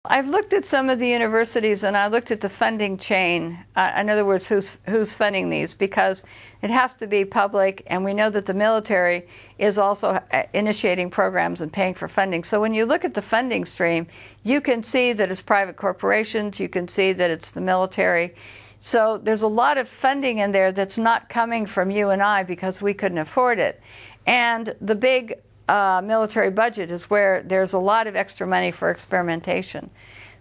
I've looked at some of the universities and I looked at the funding chain, in other words, who's funding these, because it has to be public, and we know that the military is also initiating programs and paying for funding. So when you look at the funding stream, you can see that it's private corporations, you can see that it's the military. So there's a lot of funding in there that's not coming from you and I because we couldn't afford it. And the big military budget is where there's a lot of extra money for experimentation.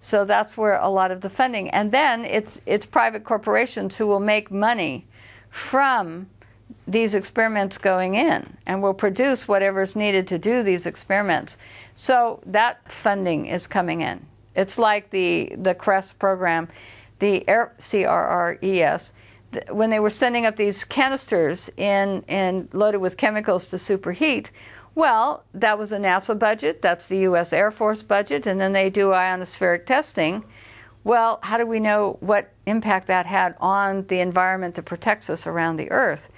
So that's where a lot of the funding. And then it's private corporations who will make money from these experiments going in and will produce whatever's needed to do these experiments. So that funding is coming in. It's like the CRES program, the CRRES. When they were sending up these canisters loaded with chemicals to superheat, well, that was a NASA budget, that's the US Air Force budget, and then they do ionospheric testing. Well, how do we know what impact that had on the environment that protects us around the Earth?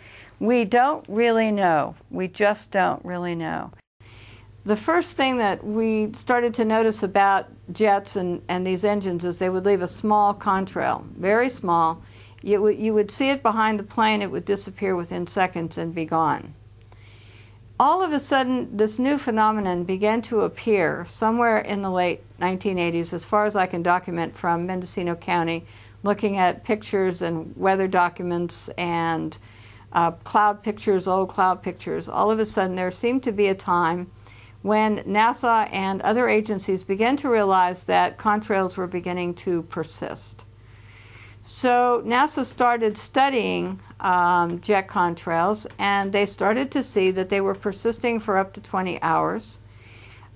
We don't really know. We just don't really know. The first thing that we started to notice about jets and these engines is they would leave a small contrail, very small. You would see it behind the plane, it would disappear within seconds and be gone. All of a sudden, this new phenomenon began to appear somewhere in the late 1980s, as far as I can document from Mendocino County, looking at pictures and weather documents and cloud pictures, old cloud pictures. All of a sudden, there seemed to be a time when NASA and other agencies began to realize that contrails were beginning to persist. So NASA started studying jet contrails, and they started to see that they were persisting for up to 20 hours.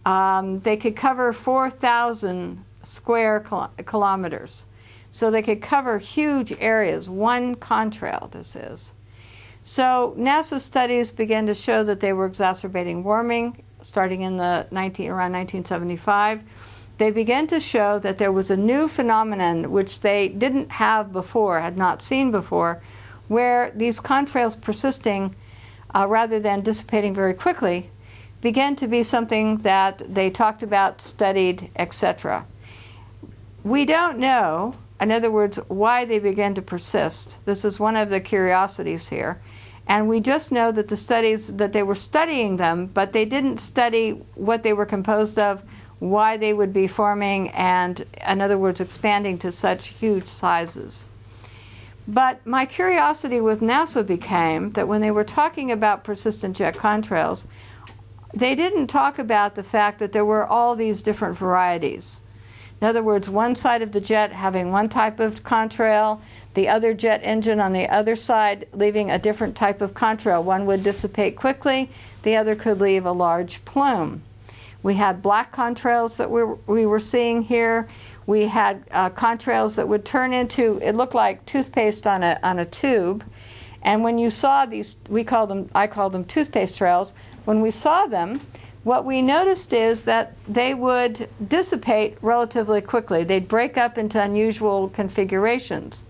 They could cover 4,000 square kilometers. So they could cover huge areas, one contrail this is. So NASA studies began to show that they were exacerbating warming starting in around 1975. They began to show that there was a new phenomenon which they didn't have before, had not seen before, where these contrails persisting rather than dissipating very quickly began to be something that they talked about, studied, etc. We don't know, in other words, why they began to persist. This is one of the curiosities here. And we just know that the studies, that they were studying them, but they didn't study what they were composed of, why they would be forming, and in other words, expanding to such huge sizes. But my curiosity with NASA became that when they were talking about persistent jet contrails, they didn't talk about the fact that there were all these different varieties. In other words, one side of the jet having one type of contrail, the other jet engine on the other side leaving a different type of contrail. One would dissipate quickly, the other could leave a large plume. We had black contrails that we were seeing here. We had contrails that would turn into, it looked like toothpaste on a tube. And when you saw these, I call them toothpaste trails. When we saw them, what we noticed is that they would dissipate relatively quickly. They'd break up into unusual configurations.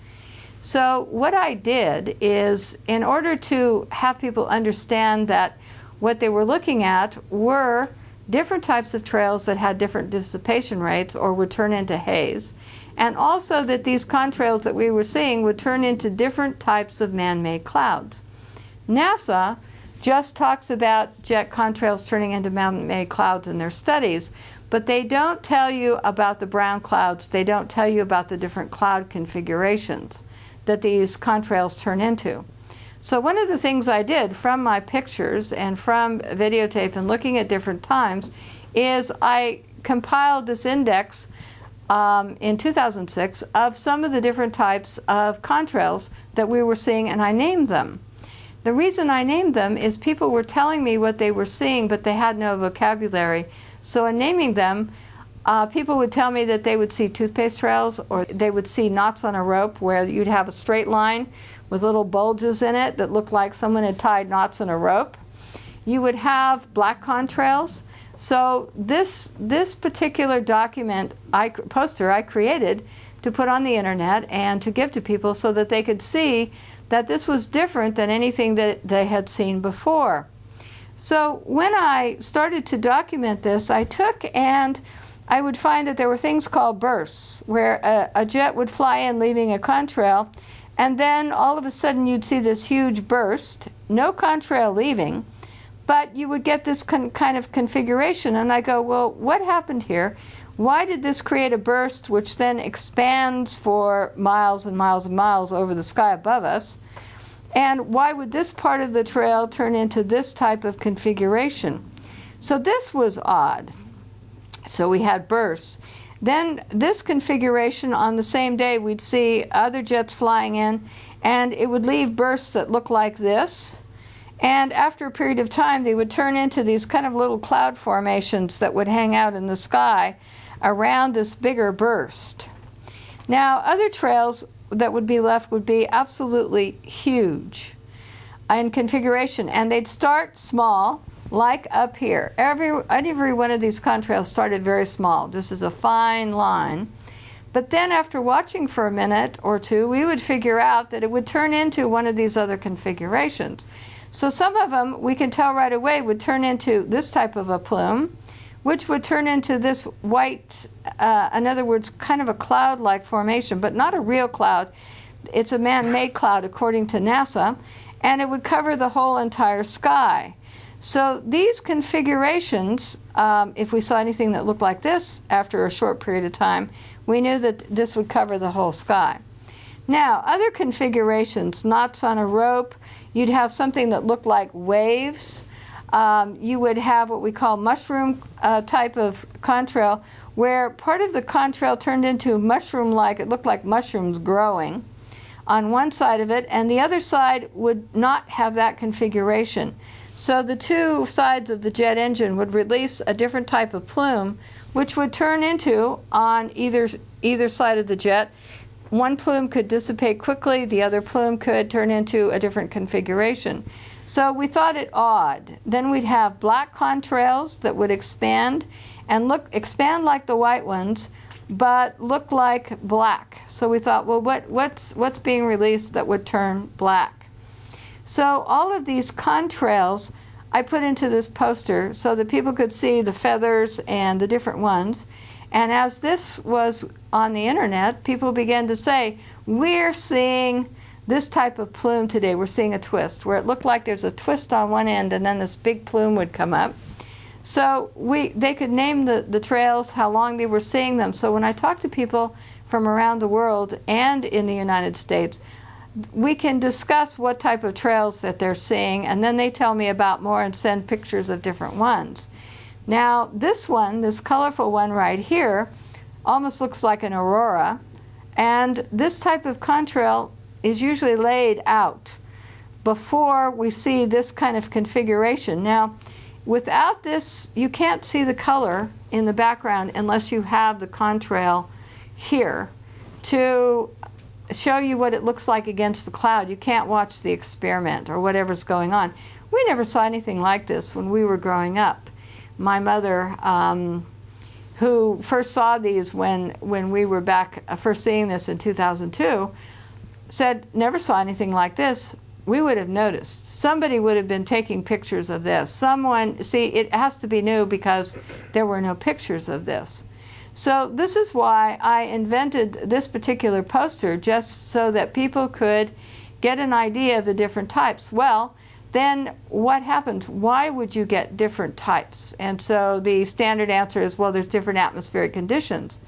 So what I did is, in order to have people understand that what they were looking at were different types of trails that had different dissipation rates or would turn into haze, and also that these contrails that we were seeing would turn into different types of man-made clouds. NASA just talks about jet contrails turning into man-made clouds in their studies, but they don't tell you about the brown clouds, they don't tell you about the different cloud configurations that these contrails turn into. So one of the things I did from my pictures and from videotape and looking at different times is I compiled this index in 2006 of some of the different types of contrails that we were seeing, and I named them. The reason I named them is people were telling me what they were seeing, but they had no vocabulary. So in naming them, people would tell me that they would see toothpaste trails, or they would see knots on a rope where you'd have a straight line with little bulges in it that looked like someone had tied knots in a rope. You would have black contrails. So this particular poster I created to put on the internet and to give to people so that they could see that this was different than anything that they had seen before. So when I started to document this, I took and I would find that there were things called bursts, where a jet would fly in leaving a contrail, and then all of a sudden you'd see this huge burst, no contrail leaving, but you would get this kind of configuration. And I go, well, what happened here? Why did this create a burst which then expands for miles and miles and miles over the sky above us? And why would this part of the trail turn into this type of configuration? So this was odd. So we had bursts. Then this configuration, on the same day, we'd see other jets flying in, and it would leave bursts that look like this. And after a period of time, they would turn into these kind of little cloud formations that would hang out in the sky around this bigger burst. Now, other trails that would be left would be absolutely huge in configuration, and they'd start small, like up here. Every one of these contrails started very small, just as a fine line. But then after watching for a minute or two, we would figure out that it would turn into one of these other configurations. So some of them, we can tell right away, would turn into this type of a plume, which would turn into this white, in other words, kind of a cloud-like formation, but not a real cloud. It's a man-made cloud, according to NASA, and it would cover the whole entire sky. So these configurations, if we saw anything that looked like this after a short period of time, we knew that this would cover the whole sky. Now, other configurations, knots on a rope, you'd have something that looked like waves. You would have what we call mushroom type of contrail, where part of the contrail turned into mushroom-like, it looked like mushrooms growing on one side of it, and the other side would not have that configuration. So the two sides of the jet engine would release a different type of plume, which would turn into, on either side of the jet, one plume could dissipate quickly, the other plume could turn into a different configuration. So we thought it odd. Then we'd have black contrails that would expand and expand like the white ones, but look like black. So we thought, well, what's being released that would turn black? So all of these contrails I put into this poster so that people could see the feathers and the different ones. And as this was on the internet, people began to say, we're seeing this type of plume today. We're seeing a twist, where it looked like there's a twist on one end and then this big plume would come up. So they could name the trails, how long they were seeing them. So when I talk to people from around the world and in the United States, we can discuss what type of trails that they're seeing, and then they tell me about more and send pictures of different ones. Now this one, this colorful one right here, almost looks like an aurora, and this type of contrail is usually laid out before we see this kind of configuration. Now, without this, you can't see the color in the background unless you have the contrail here to show you what it looks like against the cloud. You can't watch the experiment or whatever's going on. We never saw anything like this when we were growing up. My mother, who first saw these when we were back first seeing this in 2002, said, never saw anything like this. We would have noticed. Somebody would have been taking pictures of this. Someone, see, it has to be new because there were no pictures of this. So this is why I invented this particular poster, just so that people could get an idea of the different types. Well, then what happens? Why would you get different types? And so the standard answer is, well, there's different atmospheric conditions.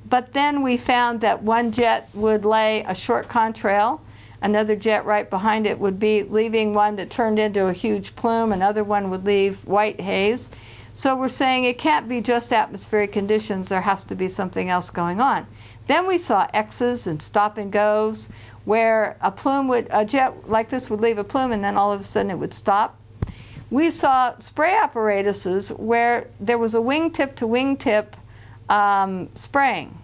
But then we found that one jet would lay a short contrail, another jet right behind it would be leaving one that turned into a huge plume, another one would leave white haze. So we're saying it can't be just atmospheric conditions, there has to be something else going on. Then we saw X's and stop and goes, where a jet like this would leave a plume and then all of a sudden it would stop. We saw spray apparatuses where there was a wingtip to wingtip spraying,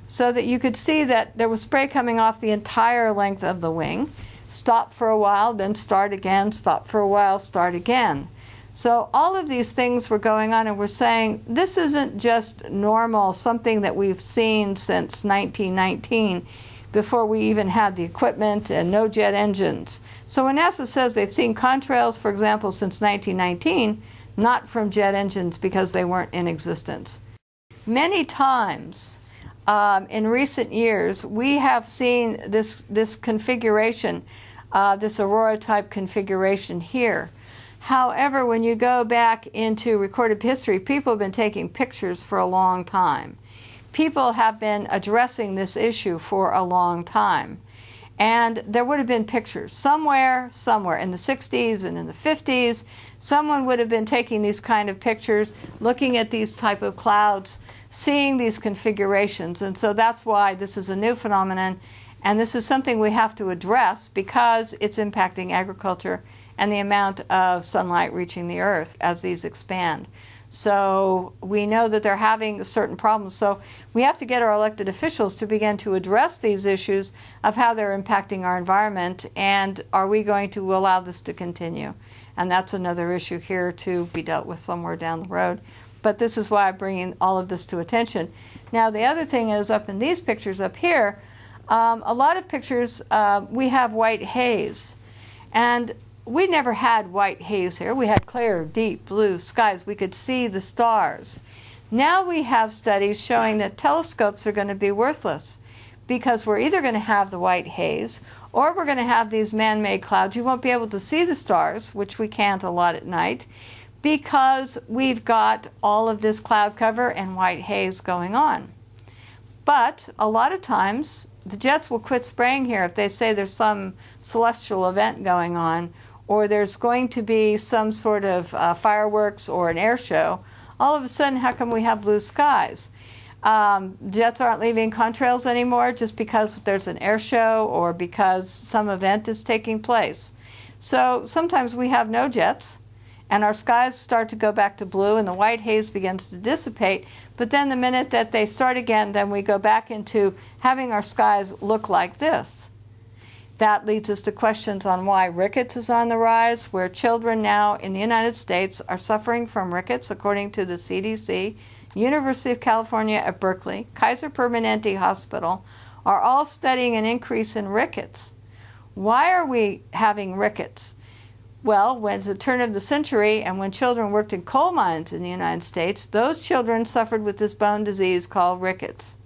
so that you could see that there was spray coming off the entire length of the wing. Stop for a while, then start again, stop for a while, start again. So all of these things were going on, and we're saying this isn't just normal, something that we've seen since 1919, before we even had the equipment and no jet engines. So when NASA says they've seen contrails, for example, since 1919, not from jet engines because they weren't in existence. many times in recent years, we have seen this configuration, this aurora-type configuration here. However, when you go back into recorded history, people have been taking pictures for a long time. People have been addressing this issue for a long time. And there would have been pictures somewhere in the 60s and in the 50s. Someone would have been taking these kind of pictures, looking at these type of clouds, seeing these configurations. And so that's why this is a new phenomenon. And this is something we have to address because it's impacting agriculture and the amount of sunlight reaching the earth as these expand. So we know that they're having certain problems. So we have to get our elected officials to begin to address these issues of how they're impacting our environment, and are we going to allow this to continue? And that's another issue here to be dealt with somewhere down the road. But this is why I'm bringing all of this to attention. Now the other thing is, up in these pictures up here, a lot of pictures we have white haze. And we never had white haze here. We had clear, deep blue skies. We could see the stars. Now we have studies showing that telescopes are going to be worthless because we're either going to have the white haze or we're going to have these man-made clouds. You won't be able to see the stars, which we can't a lot at night, because we've got all of this cloud cover and white haze going on. But a lot of times the jets will quit spraying here if they say there's some celestial event going on, or there's going to be some sort of fireworks or an air show. All of a sudden, how come we have blue skies? Jets aren't leaving contrails anymore just because there's an air show or because some event is taking place. So sometimes we have no jets, and our skies start to go back to blue and the white haze begins to dissipate. But then the minute that they start again, then we go back into having our skies look like this. That leads us to questions on why rickets is on the rise, where children now in the United States are suffering from rickets, according to the CDC, University of California at Berkeley, Kaiser Permanente Hospital, are all studying an increase in rickets. Why are we having rickets? Well, when it's the turn of the century and when children worked in coal mines in the United States, those children suffered with this bone disease called rickets.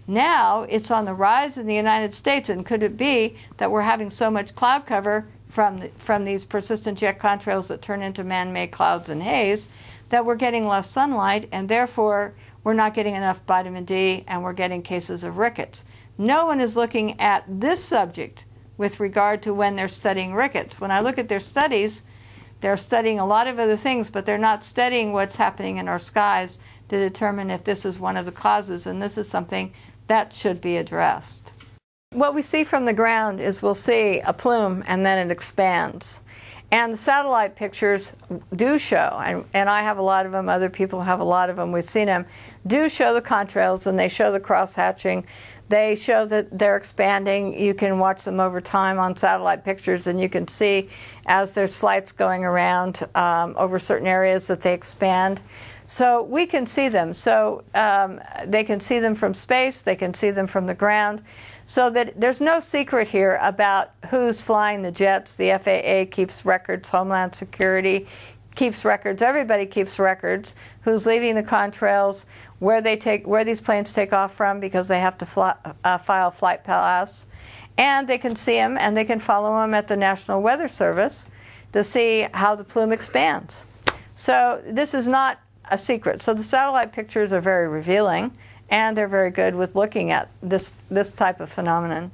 Now it's on the rise in the United States, and could it be that we're having so much cloud cover from these persistent jet contrails that turn into man-made clouds and haze that we're getting less sunlight, and therefore we're not getting enough vitamin D and we're getting cases of rickets? No one is looking at this subject with regard to when they're studying rickets. When I look at their studies, they're studying a lot of other things, but they're not studying what's happening in our skies to determine if this is one of the causes, and this is something that should be addressed. What we see from the ground is we'll see a plume and then it expands. And the satellite pictures do show, and I have a lot of them, other people have a lot of them, we've seen them, do show the contrails, and they show the cross-hatching. They show that they're expanding. You can watch them over time on satellite pictures, and you can see as there's flights going around over certain areas that they expand. So we can see them. So they can see them from space, they can see them from the ground. So that there's no secret here about who's flying the jets. The FAA keeps records, Homeland Security keeps records, everybody keeps records, who's leaving the contrails, where these planes take off from, because they have to file flight pass. And they can see them, and they can follow them at the National Weather Service to see how the plume expands. So this is not a secret. So the satellite pictures are very revealing, and they're very good with looking at this type of phenomenon.